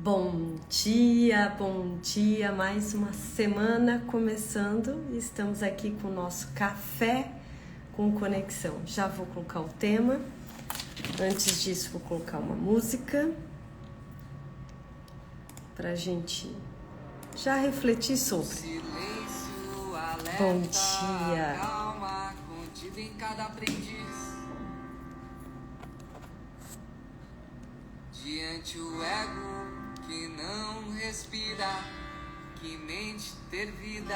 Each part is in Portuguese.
Bom dia, mais uma semana começando. Estamos aqui com o nosso café com conexão. Já vou colocar o tema. Antes disso, vou colocar uma música pra gente já refletir sobre. Bom dia. Calma, contido em cada aprendiz. Diante o ego que não respira, que mente ter vida.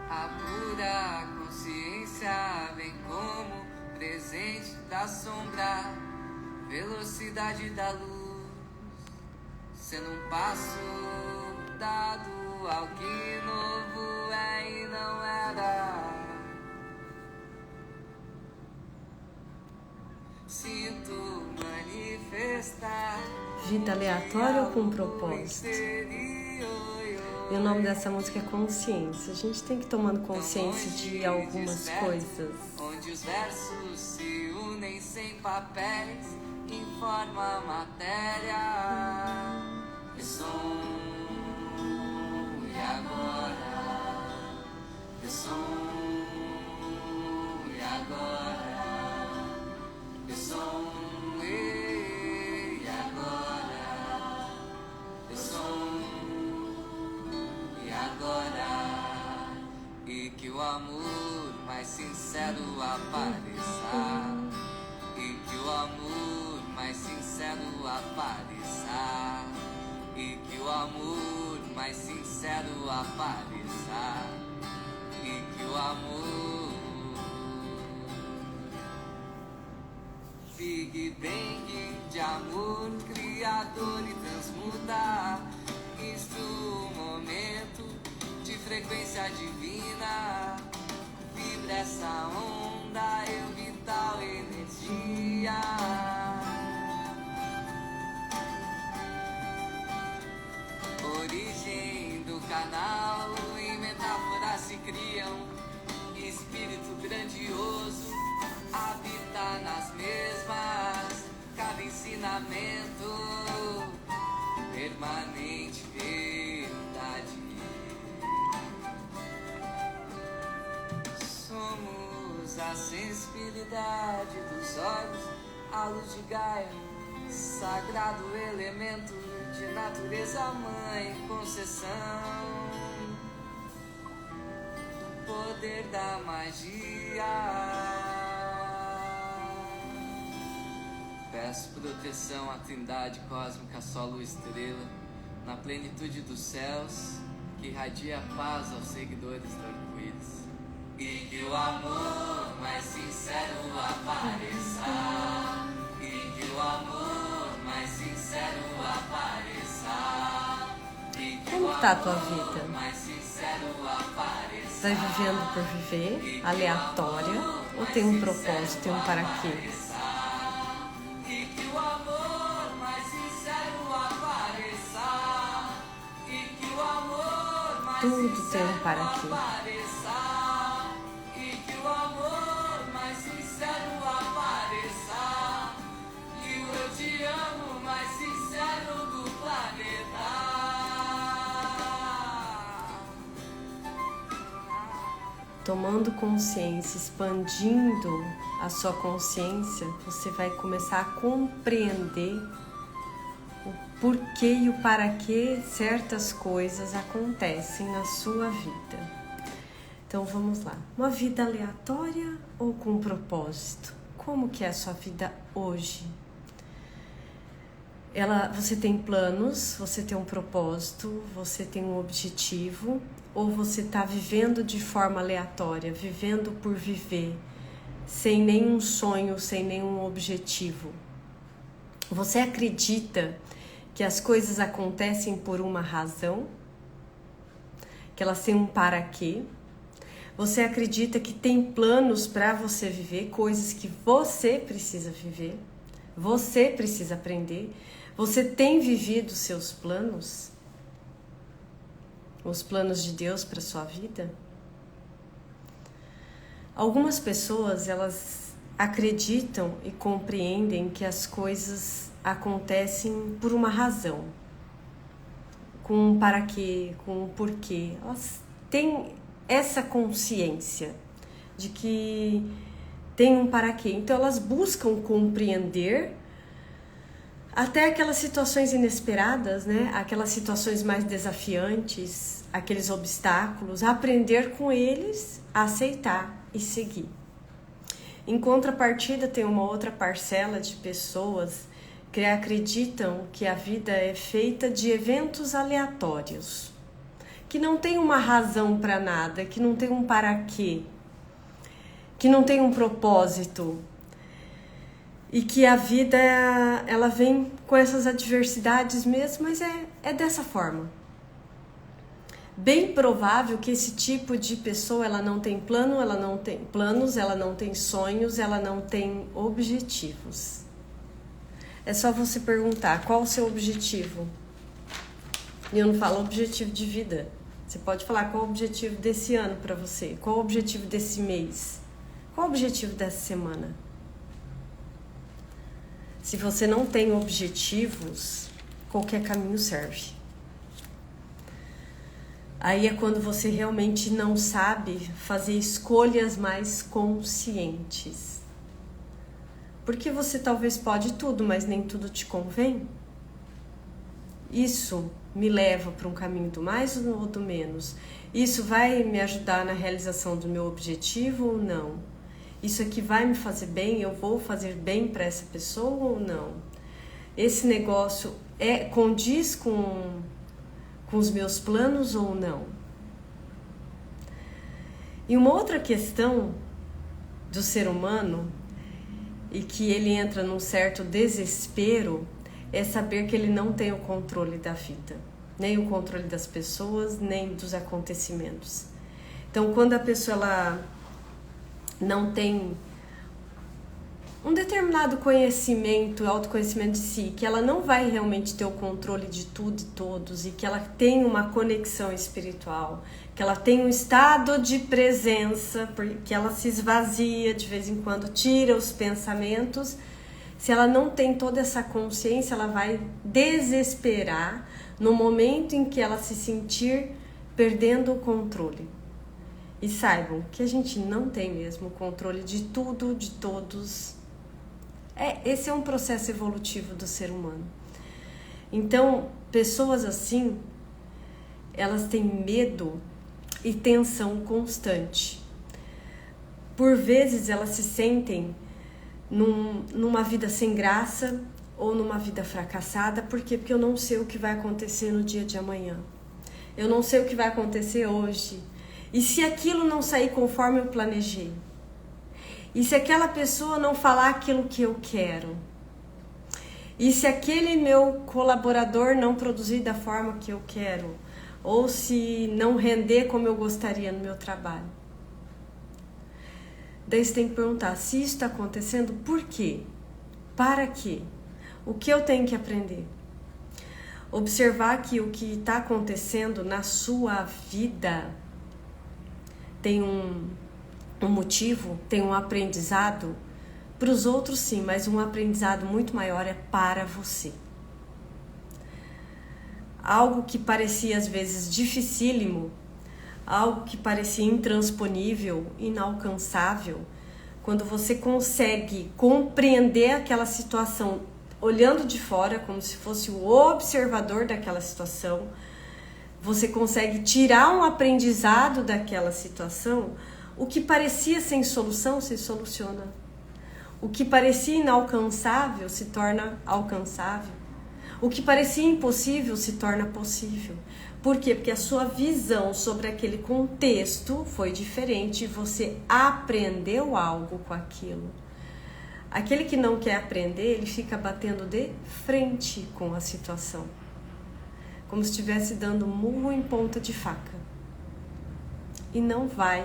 A pura consciência vem como presente da sombra, velocidade da luz, sendo um passo dado ao que novo é e não era. Sinto manifestar Vida aleatória ou com propósito? E o nome dessa música é Consciência. A gente tem que ir tomando consciência de algumas coisas. Onde os versos se unem sem papéis, informa a matéria. Ressonhe agora, ressonhe agora, ressonhe agora, ressonhe agora, e que o amor mais sincero apareça, e que o amor mais sincero apareça, e que o amor mais sincero apareça, e que o amor Big Bang de amor criador e transmuta, instrua o momento de frequência divina, vibra essa onda, eu vital energia. Origem do canal, em metáforas se criam, espírito grandioso habita nas mesmas, cada ensinamento, permanente verdade. Somos a sensibilidade dos olhos, a luz de Gaia, sagrado elemento de natureza mãe, concessão do poder da magia. Peço proteção à trindade cósmica, sol, luz, estrela, na plenitude dos céus, que irradia paz aos seguidores do arco-íris. E que o amor mais sincero apareça, e que o amor mais sincero apareça, e que Como tá a tua vida? mais sincero apareça. Vai vivendo por viver, aleatória, ou tem um propósito e um para quê? Tudo tem um para quê. E que o amor mais sincero apareça, e o eu te amo mais sincero do planeta. Tomando consciência, expandindo a sua consciência, você vai começar a compreender o porquê e o para que certas coisas acontecem na sua vida. Então vamos lá. Uma vida aleatória ou com propósito? Como que é a sua vida hoje? Você tem planos, você tem um propósito, você tem um objetivo, ou você está vivendo de forma aleatória, vivendo por viver, sem nenhum sonho, sem nenhum objetivo? Você acredita que as coisas acontecem por uma razão? Que elas têm um para quê? Você acredita que tem planos para você viver, coisas que você precisa viver? Você precisa aprender? Você tem vivido seus planos? Os planos de Deus para sua vida? Algumas pessoas, elas acreditam e compreendem que as coisas acontecem por uma razão, com um para quê, com um porquê. Elas têm essa consciência de que tem um para quê. Então elas buscam compreender até aquelas situações inesperadas, né? Aquelas situações mais desafiantes, aqueles obstáculos, aprender com eles, aceitar e seguir. Em contrapartida, tem uma outra parcela de pessoas que acreditam que a vida é feita de eventos aleatórios, que não tem uma razão para nada, que não tem um para quê, que não tem um propósito, e que a vida ela vem com essas adversidades mesmo, mas é dessa forma. Bem provável que esse tipo de pessoa ela não tem plano, ela não tem planos, ela não tem sonhos, ela não tem objetivos. É só você perguntar qual o seu objetivo. E eu não falo objetivo de vida. Você pode falar qual o objetivo desse ano para você, qual o objetivo desse mês, qual o objetivo dessa semana. Se você não tem objetivos, qualquer caminho serve. Aí é quando você realmente não sabe fazer escolhas mais conscientes. Porque você talvez pode tudo, mas nem tudo te convém. Isso me leva para um caminho do mais ou do menos? Isso vai me ajudar na realização do meu objetivo ou não? Isso aqui vai me fazer bem? Eu vou fazer bem para essa pessoa ou não? Esse negócio condiz com os meus planos ou não? E uma outra questão do ser humano, e que ele entra num certo desespero, é saber que ele não tem o controle da vida, nem o controle das pessoas, nem dos acontecimentos. Então, quando a pessoa ela não tem um determinado conhecimento, autoconhecimento de si, que ela não vai realmente ter o controle de tudo e todos, e que ela tem uma conexão espiritual, que ela tem um estado de presença, porque ela se esvazia de vez em quando, tira os pensamentos. Se ela não tem toda essa consciência, ela vai desesperar no momento em que ela se sentir perdendo o controle. E saibam que a gente não tem mesmo o controle de tudo, de todos. Esse é um processo evolutivo do ser humano. Então, pessoas assim, elas têm medo e tensão constante. Por vezes, elas se sentem numa vida sem graça ou numa vida fracassada. Por quê? Porque eu não sei o que vai acontecer no dia de amanhã. Eu não sei o que vai acontecer hoje. E se aquilo não sair conforme eu planejei? E se aquela pessoa não falar aquilo que eu quero? E se aquele meu colaborador não produzir da forma que eu quero? Ou se não render como eu gostaria no meu trabalho? Daí você tem que perguntar, se isso está acontecendo, por quê? Para quê? O que eu tenho que aprender? Observar que o que está acontecendo na sua vida tem um motivo, tem um aprendizado. Para os outros sim, mas um aprendizado muito maior é para você. Algo que parecia às vezes dificílimo, algo que parecia intransponível, inalcançável, quando você consegue compreender aquela situação olhando de fora, como se fosse o observador daquela situação, você consegue tirar um aprendizado daquela situação. O que parecia sem solução se soluciona. O que parecia inalcançável se torna alcançável. O que parecia impossível se torna possível. Por quê? Porque a sua visão sobre aquele contexto foi diferente e você aprendeu algo com aquilo. Aquele que não quer aprender, ele fica batendo de frente com a situação, como se estivesse dando murro em ponta de faca. E não vai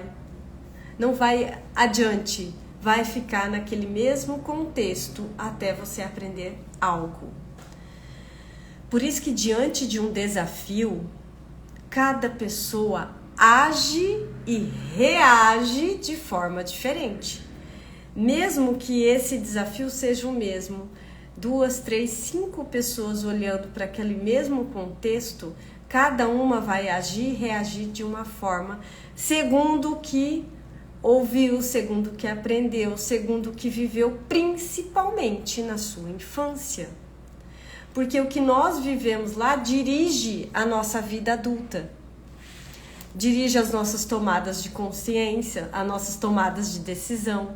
adiante, vai ficar naquele mesmo contexto até você aprender algo. Por isso que diante de um desafio, cada pessoa age e reage de forma diferente. mesmo que esse desafio seja o mesmo, 2, 3, 5 pessoas olhando para aquele mesmo contexto, cada uma vai agir e reagir de uma forma, segundo o que ouviu, segundo o que aprendeu, segundo o que viveu, principalmente na sua infância. Porque o que nós vivemos lá dirige a nossa vida adulta, dirige as nossas tomadas de consciência, as nossas tomadas de decisão.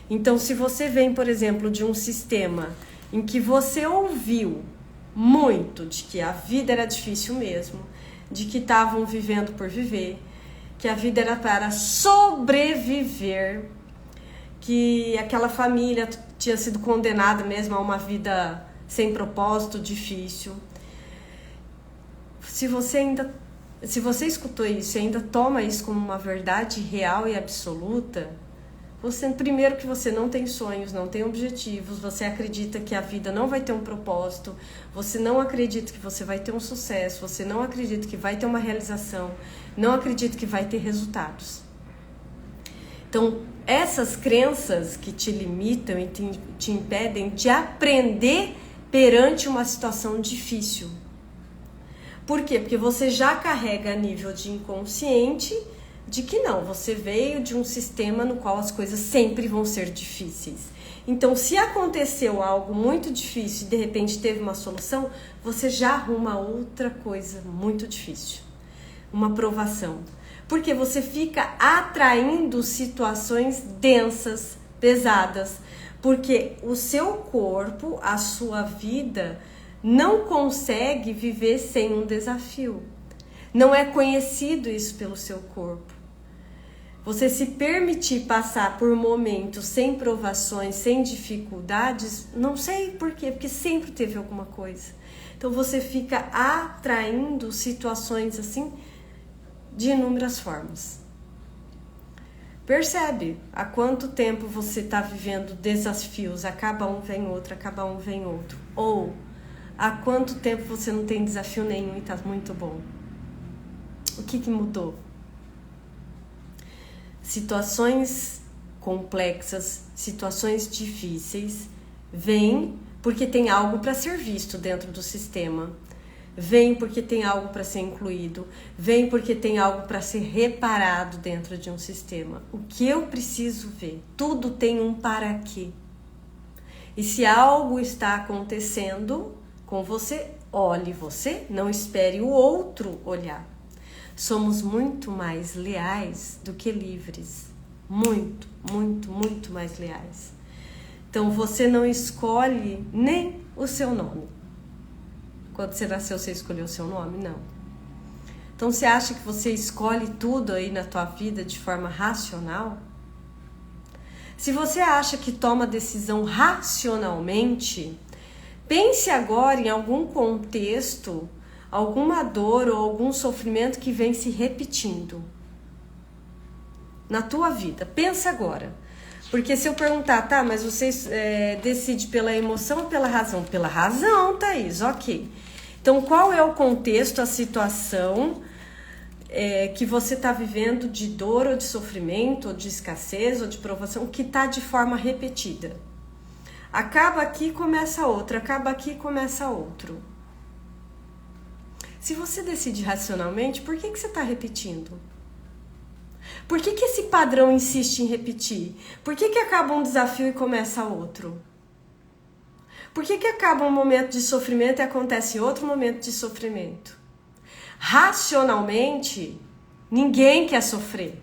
Então, se você vem, por exemplo, de um sistema em que você ouviu muito de que a vida era difícil mesmo, de que estavam vivendo por viver, que a vida era para sobreviver, que aquela família tinha sido condenada mesmo a uma vida sem propósito, difícil. Se você escutou isso e ainda toma isso como uma verdade real e absoluta, primeiro que você não tem sonhos, não tem objetivos, você acredita que a vida não vai ter um propósito, você não acredita que você vai ter um sucesso, você não acredita que vai ter uma realização, não acredita que vai ter resultados. Então, essas crenças que te limitam e te impedem de aprender perante uma situação difícil. Por quê? Porque você já carrega a nível de inconsciente de que não, você veio de um sistema no qual as coisas sempre vão ser difíceis. Então, se aconteceu algo muito difícil e de repente teve uma solução, você já arruma outra coisa muito difícil, uma provação. Porque você fica atraindo situações densas, pesadas, porque o seu corpo, a sua vida, não consegue viver sem um desafio. Não é conhecido isso pelo seu corpo. Você se permitir passar por momentos sem provações, sem dificuldades, não sei por quê, porque sempre teve alguma coisa. Então você fica atraindo situações assim de inúmeras formas. Percebe há quanto tempo você está vivendo desafios, acaba um vem outro, acaba um vem outro. Ou há quanto tempo você não tem desafio nenhum e está muito bom. O que mudou? Situações complexas, situações difíceis, vêm porque tem algo para ser visto dentro do sistema. Vem porque tem algo para ser incluído, vem porque tem algo para ser reparado dentro de um sistema. O que eu preciso ver? Tudo tem um para quê. E se algo está acontecendo com você, olhe você, não espere o outro olhar. Somos muito mais leais do que livres. Muito, muito, muito mais leais. Então você não escolhe nem o seu nome. Quando você nasceu, você escolheu o seu nome? Não. Então você acha que você escolhe tudo aí na tua vida de forma racional? Se você acha que toma decisão racionalmente, pense agora em algum contexto, alguma dor ou algum sofrimento que vem se repetindo na tua vida. Pensa agora. Porque se eu perguntar, tá, mas você decide pela emoção ou pela razão? Pela razão, Thaís, ok. Então, qual é o contexto, a situação que você está vivendo de dor ou de sofrimento, ou de escassez, ou de provação, que está de forma repetida? Acaba aqui, começa outro. Acaba aqui, começa outro. Se você decide racionalmente, por que você está repetindo? Por que esse padrão insiste em repetir? Por que acaba um desafio e começa outro? Por que acaba um momento de sofrimento e acontece outro momento de sofrimento? Racionalmente, ninguém quer sofrer.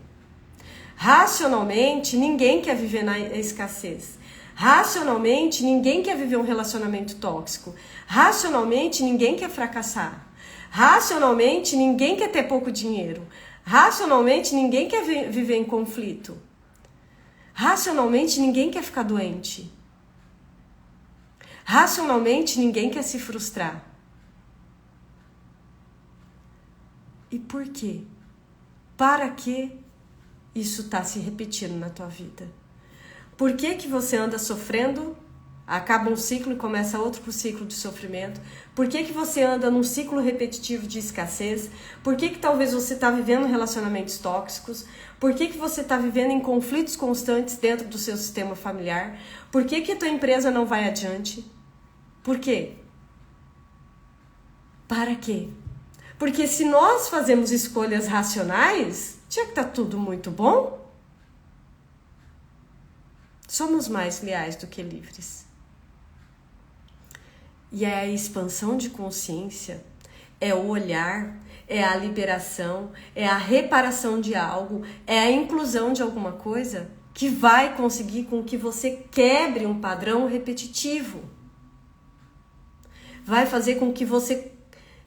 Racionalmente, ninguém quer viver na escassez. Racionalmente, ninguém quer viver um relacionamento tóxico. Racionalmente, ninguém quer fracassar. Racionalmente, ninguém quer ter pouco dinheiro. Racionalmente, ninguém quer viver em conflito. Racionalmente, ninguém quer ficar doente. Racionalmente, ninguém quer se frustrar. E por quê? Para que isso está se repetindo na tua vida? Por que você anda sofrendo Acaba um ciclo e começa outro ciclo de sofrimento. Por que você anda num ciclo repetitivo de escassez? Por que talvez você está vivendo relacionamentos tóxicos? Por que você está vivendo em conflitos constantes dentro do seu sistema familiar? Por que a tua empresa não vai adiante? Por quê? Para quê? Porque se nós fazemos escolhas racionais, tinha que estar tudo muito bom. Somos mais leais do que livres. E é a expansão de consciência, é o olhar, é a liberação, é a reparação de algo, é a inclusão de alguma coisa que vai conseguir com que você quebre um padrão repetitivo. Vai fazer com que você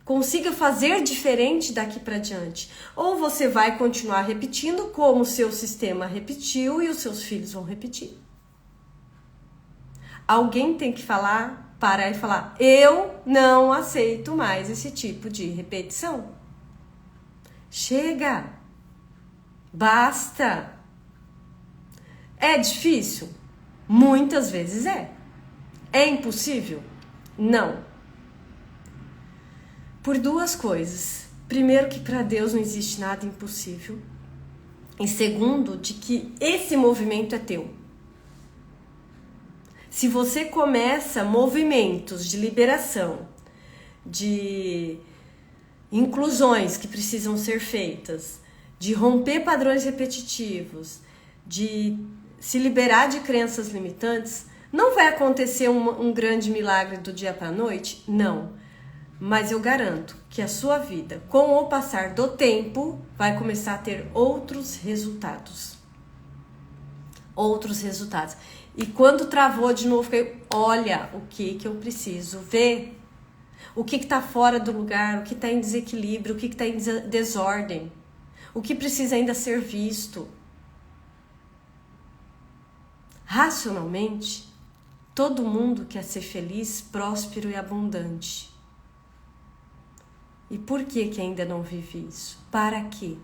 consiga fazer diferente daqui para diante. Ou você vai continuar repetindo como o seu sistema repetiu e os seus filhos vão repetir. Alguém tem que parar e falar, eu não aceito mais esse tipo de repetição. Chega! Basta! É difícil? Muitas vezes é. É impossível? Não. Por duas coisas. Primeiro, que para Deus não existe nada impossível. E segundo, de que esse movimento é teu. Se você começa movimentos de liberação, de inclusões que precisam ser feitas, de romper padrões repetitivos, de se liberar de crenças limitantes, não vai acontecer um grande milagre do dia para a noite? Não. Mas eu garanto que a sua vida, com o passar do tempo, vai começar a ter outros resultados. Outros resultados. E quando travou de novo, fiquei, olha o que eu preciso ver. O que está fora do lugar, o que está em desequilíbrio, o que está em desordem. O que precisa ainda ser visto. Racionalmente, todo mundo quer ser feliz, próspero e abundante. E por que ainda não vive isso? Para quê?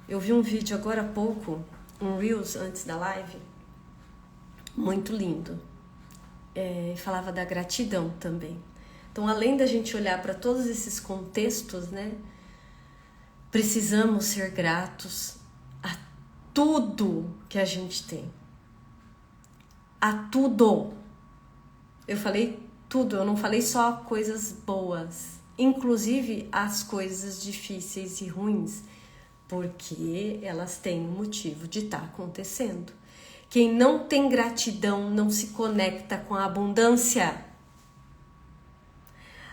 Eu vi um vídeo agora há pouco, um Reels antes da live, muito lindo. Falava da gratidão também. Então, além da gente olhar para todos esses contextos, né? Precisamos ser gratos a tudo que a gente tem. A tudo. Eu falei tudo, eu não falei só coisas boas. Inclusive as coisas difíceis e ruins. Porque elas têm um motivo de estar acontecendo. Quem não tem gratidão não se conecta com a abundância.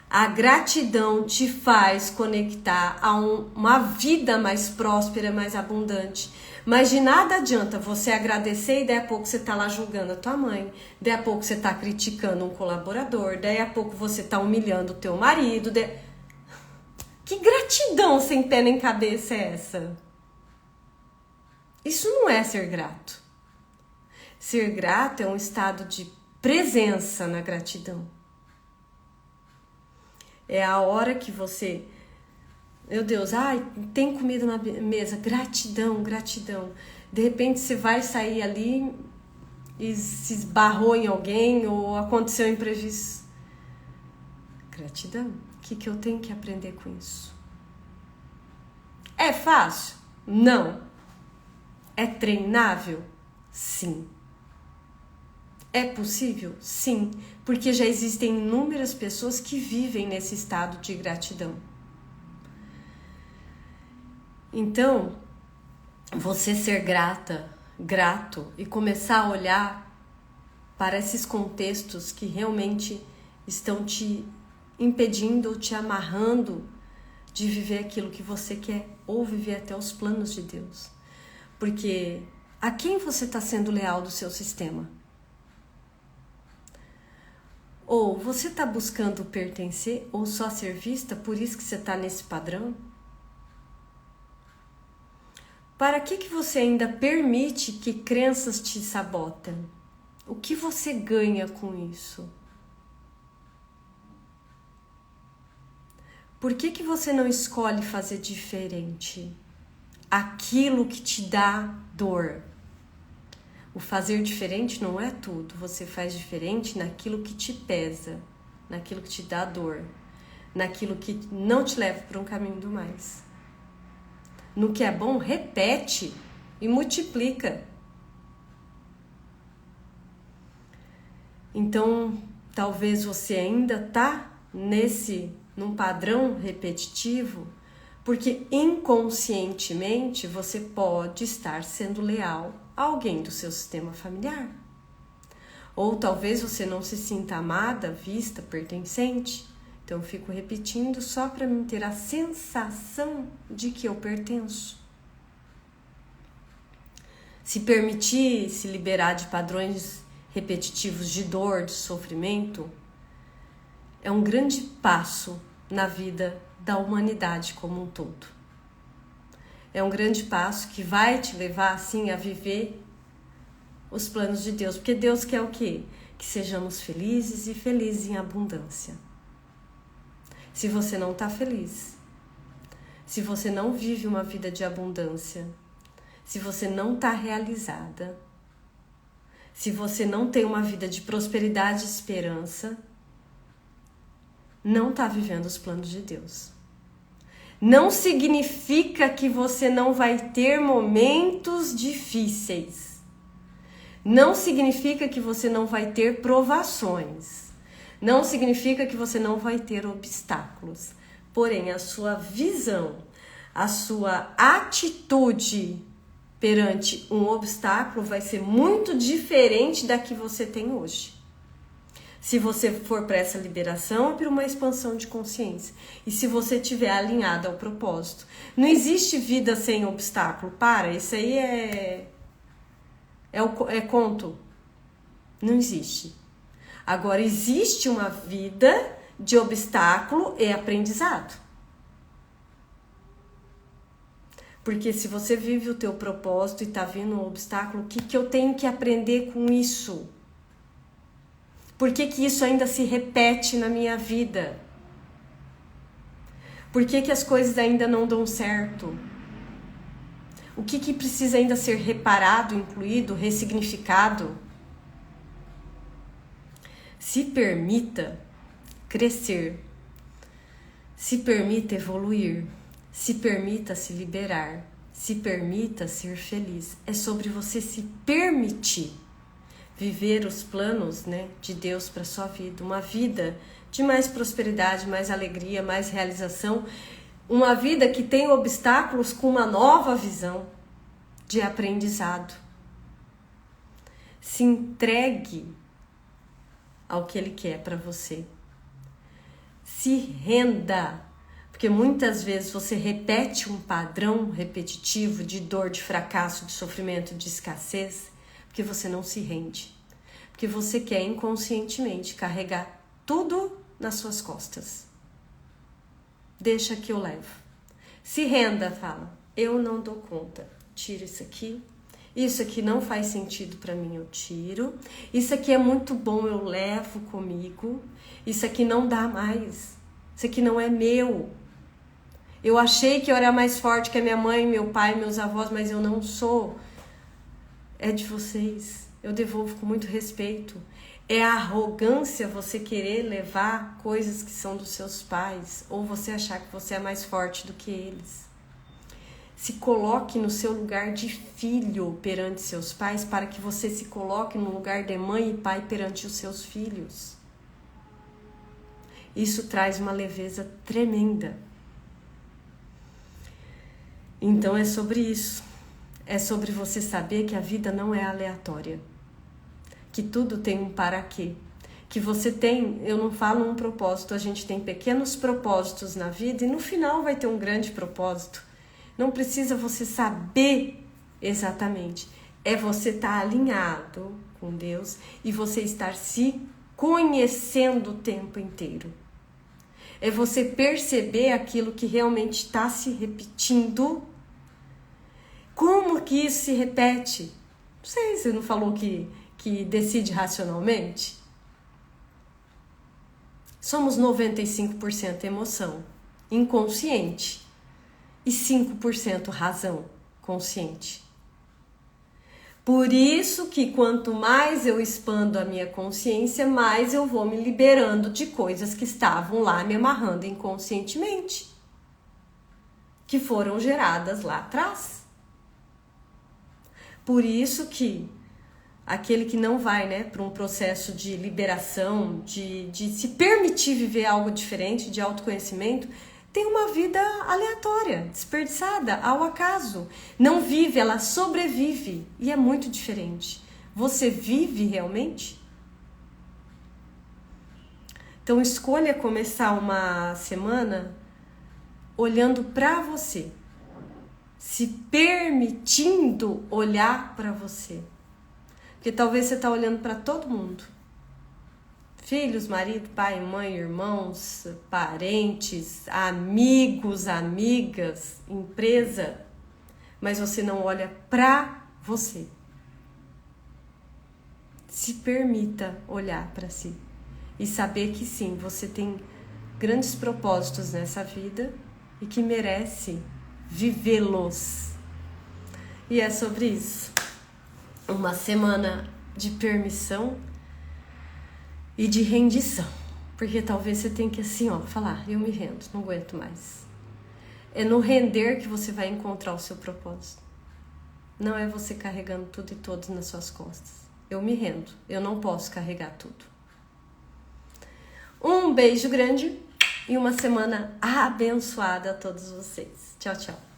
A gratidão te faz conectar a uma vida mais próspera, mais abundante. Mas de nada adianta você agradecer e daí a pouco você tá lá julgando a tua mãe, daí a pouco você tá criticando um colaborador, daí a pouco você tá humilhando o teu marido. Que gratidão sem pé nem cabeça é essa? Isso não é ser grato. Ser grato é um estado de presença na gratidão. É a hora que você... Meu Deus, tem comida na mesa. Gratidão, gratidão. De repente você vai sair ali e se esbarrou em alguém ou aconteceu um imprevisto. Gratidão. O que eu tenho que aprender com isso? É fácil? Não. É treinável? Sim. É possível? Sim. Porque já existem inúmeras pessoas que vivem nesse estado de gratidão. Então, você ser grato e começar a olhar para esses contextos que realmente estão te impedindo ou te amarrando de viver aquilo que você quer ou viver até os planos de Deus. Porque a quem você está sendo leal do seu sistema? Ou você está buscando pertencer ou só ser vista, por isso que você está nesse padrão? Para que você ainda permite que crenças te sabotem? O que você ganha com isso? Por que você não escolhe fazer diferente? Aquilo que te dá dor. O fazer diferente não é tudo. Você faz diferente naquilo que te pesa, naquilo que te dá dor, naquilo que não te leva para um caminho do mais. No que é bom, repete e multiplica. Então, talvez você ainda tá num padrão repetitivo, porque inconscientemente você pode estar sendo leal a alguém do seu sistema familiar. Ou talvez você não se sinta amada, vista, pertencente. Então eu fico repetindo só para me ter a sensação de que eu pertenço. Se permitir se liberar de padrões repetitivos de dor, de sofrimento, é um grande passo na vida da humanidade como um todo. É um grande passo que vai te levar, assim, a viver os planos de Deus. Porque Deus quer o quê? Que sejamos felizes e felizes em abundância. Se você não está feliz, se você não vive uma vida de abundância, se você não está realizada, se você não tem uma vida de prosperidade e esperança, não está vivendo os planos de Deus. Não significa que você não vai ter momentos difíceis. Não significa que você não vai ter provações. Não significa que você não vai ter obstáculos. Porém, a sua visão, a sua atitude perante um obstáculo vai ser muito diferente da que você tem hoje. Se você for para essa liberação, é para uma expansão de consciência. E se você estiver alinhado ao propósito. Não existe vida sem obstáculo. Para, isso aí é conto. Não existe. Agora, existe uma vida de obstáculo e aprendizado. Porque se você vive o teu propósito e está vindo um obstáculo, o que eu tenho que aprender com isso? Por que isso ainda se repete na minha vida? Por que as coisas ainda não dão certo? O que precisa ainda ser reparado, incluído, ressignificado? Se permita crescer. Se permita evoluir. Se permita se liberar. Se permita ser feliz. É sobre você se permitir viver os planos, de Deus para sua vida. Uma vida de mais prosperidade, mais alegria, mais realização. Uma vida que tem obstáculos com uma nova visão de aprendizado. Se entregue ao que Ele quer para você. Se renda. Porque muitas vezes você repete um padrão repetitivo de dor, de fracasso, de sofrimento, de escassez, porque você não se rende. Porque você quer inconscientemente carregar tudo nas suas costas. Deixa que eu levo. Se renda, fala, eu não dou conta. Tira isso aqui não faz sentido para mim, eu tiro. Isso aqui é muito bom, eu levo comigo. Isso aqui não dá mais. Isso aqui não é meu. Eu achei que eu era mais forte que a minha mãe, meu pai, meus avós, mas eu não sou. É de vocês. Eu devolvo com muito respeito. É arrogância você querer levar coisas que são dos seus pais, ou você achar que você é mais forte do que eles. Se coloque no seu lugar de filho perante seus pais, para que você se coloque no lugar de mãe e pai perante os seus filhos. Isso traz uma leveza tremenda. Então é sobre isso. É sobre você saber que a vida não é aleatória. Que tudo tem um para quê. Que você tem, eu não falo um propósito, a gente tem pequenos propósitos na vida e no final vai ter um grande propósito. Não precisa você saber exatamente. É você estar alinhado com Deus e você estar se conhecendo o tempo inteiro. É você perceber aquilo que realmente está se repetindo. Como que isso se repete? Não sei, você não falou que decide racionalmente? Somos 95% emoção, inconsciente, e 5% razão, consciente. Por isso que quanto mais eu expando a minha consciência, mais eu vou me liberando de coisas que estavam lá me amarrando inconscientemente, que foram geradas lá atrás. Por isso que aquele que não vai, né, para um processo de liberação, de se permitir viver algo diferente, de autoconhecimento, tem uma vida aleatória, desperdiçada, ao acaso. Não vive, ela sobrevive. E é muito diferente. Você vive realmente? Então escolha começar uma semana olhando para você. Se permitindo olhar para você. Porque talvez você está olhando para todo mundo. Filhos, marido, pai, mãe, irmãos, parentes, amigos, amigas, empresa. Mas você não olha para você. Se permita olhar para si. E saber que sim, você tem grandes propósitos nessa vida e que merece vivê-los. E é sobre isso. Uma semana de permissão e de rendição. Porque talvez você tenha que assim, ó, falar, eu me rendo, não aguento mais. É no render que você vai encontrar o seu propósito. Não é você carregando tudo e todos nas suas costas. Eu me rendo, eu não posso carregar tudo. Um beijo grande e uma semana abençoada a todos vocês. Tchau, tchau.